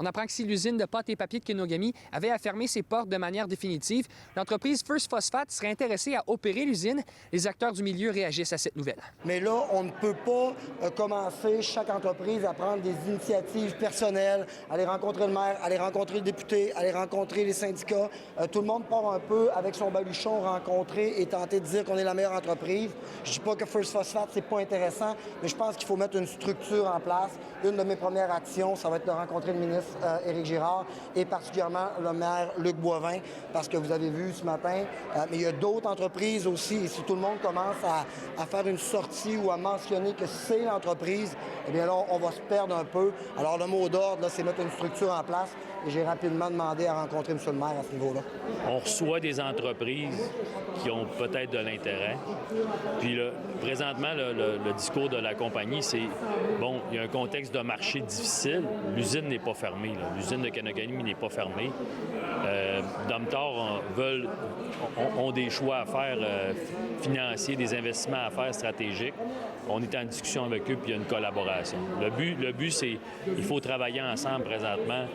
On apprend que si l'usine de pâte et papier de Kenogami avait à fermer ses portes de manière définitive, l'entreprise First Phosphate serait intéressée à opérer l'usine. Les acteurs du milieu réagissent à cette nouvelle. Mais là, on ne peut pas commencer chaque entreprise à prendre des initiatives personnelles, aller rencontrer le maire, aller rencontrer le député, aller rencontrer les syndicats. Tout le monde part un peu avec son baluchon, rencontrer et tenter de dire qu'on est la meilleure entreprise. Je ne dis pas que First Phosphate, c'est pas intéressant, mais je pense qu'il faut mettre une structure en place. Une de mes premières actions, ça va être de rencontrer le ministre Éric Girard et particulièrement le maire Luc Boivin, parce que vous avez vu ce matin, mais il y a d'autres entreprises aussi. Et si tout le monde commence à faire une sortie ou à mentionner que c'est l'entreprise, eh bien là, on va se perdre un peu. Alors le mot d'ordre, c'est mettre une structure en place. Et j'ai rapidement demandé à rencontrer M. le maire à ce niveau-là. On reçoit des entreprises qui ont peut-être de l'intérêt. Puis là, présentement, le discours de la compagnie, c'est, bon, il y a un contexte de marché difficile. L'usine n'est pas fermée. L'usine de Kenogami n'est pas fermée. Domtar ont des choix à faire financiers, des investissements à faire stratégiques. On est en discussion avec eux, puis il y a une collaboration. Le but, c'est qu'il faut travailler ensemble présentement,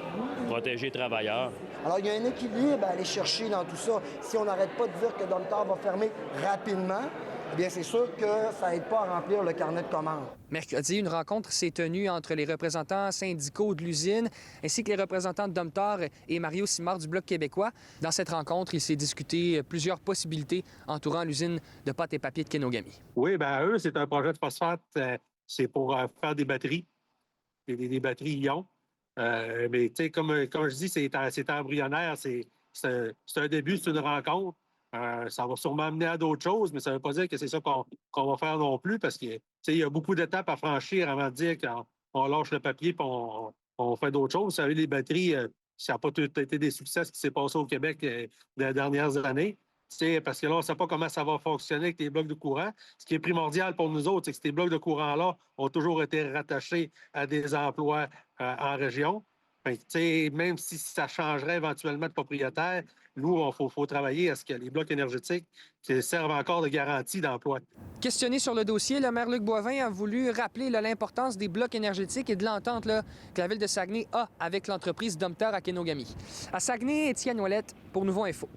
protéger les travailleurs. Alors, il y a un équilibre à aller chercher dans tout ça. Si on n'arrête pas de dire que Domtar va fermer rapidement, eh bien, c'est sûr que ça n'aide pas à remplir le carnet de commandes. Mercredi, une rencontre s'est tenue entre les représentants syndicaux de l'usine ainsi que les représentants de Domtar et Mario Simard du Bloc québécois. Dans cette rencontre, il s'est discuté plusieurs possibilités entourant l'usine de pâte et papier de Kenogami. Oui, bien, eux, c'est un projet de phosphate. C'est pour faire des batteries, des batteries ion. Mais, tu sais, comme je dis, c'est embryonnaire. C'est un début, c'est une rencontre. Ça va sûrement amener à d'autres choses, mais ça ne veut pas dire que c'est ça qu'on va faire non plus, parce qu'il y a beaucoup d'étapes à franchir avant de dire qu'on lâche le papier et on fait d'autres choses. Vous savez, les batteries, ça n'a pas tout été des succès ce qui s'est passé au Québec dans les dernières années. Parce que là, on ne sait pas comment ça va fonctionner avec les blocs de courant. Ce qui est primordial pour nous autres, c'est que ces blocs de courant-là ont toujours été rattachés à des emplois en région. Même si ça changerait éventuellement de propriétaire, nous, il faut travailler à ce que les blocs énergétiques servent encore de garantie d'emploi. Questionné sur le dossier, le maire Luc Boivin a voulu rappeler l'importance des blocs énergétiques et de l'entente que la ville de Saguenay a avec l'entreprise Domtar à Kenogami. À Saguenay, Étienne Ouellette pour Nouveau Info.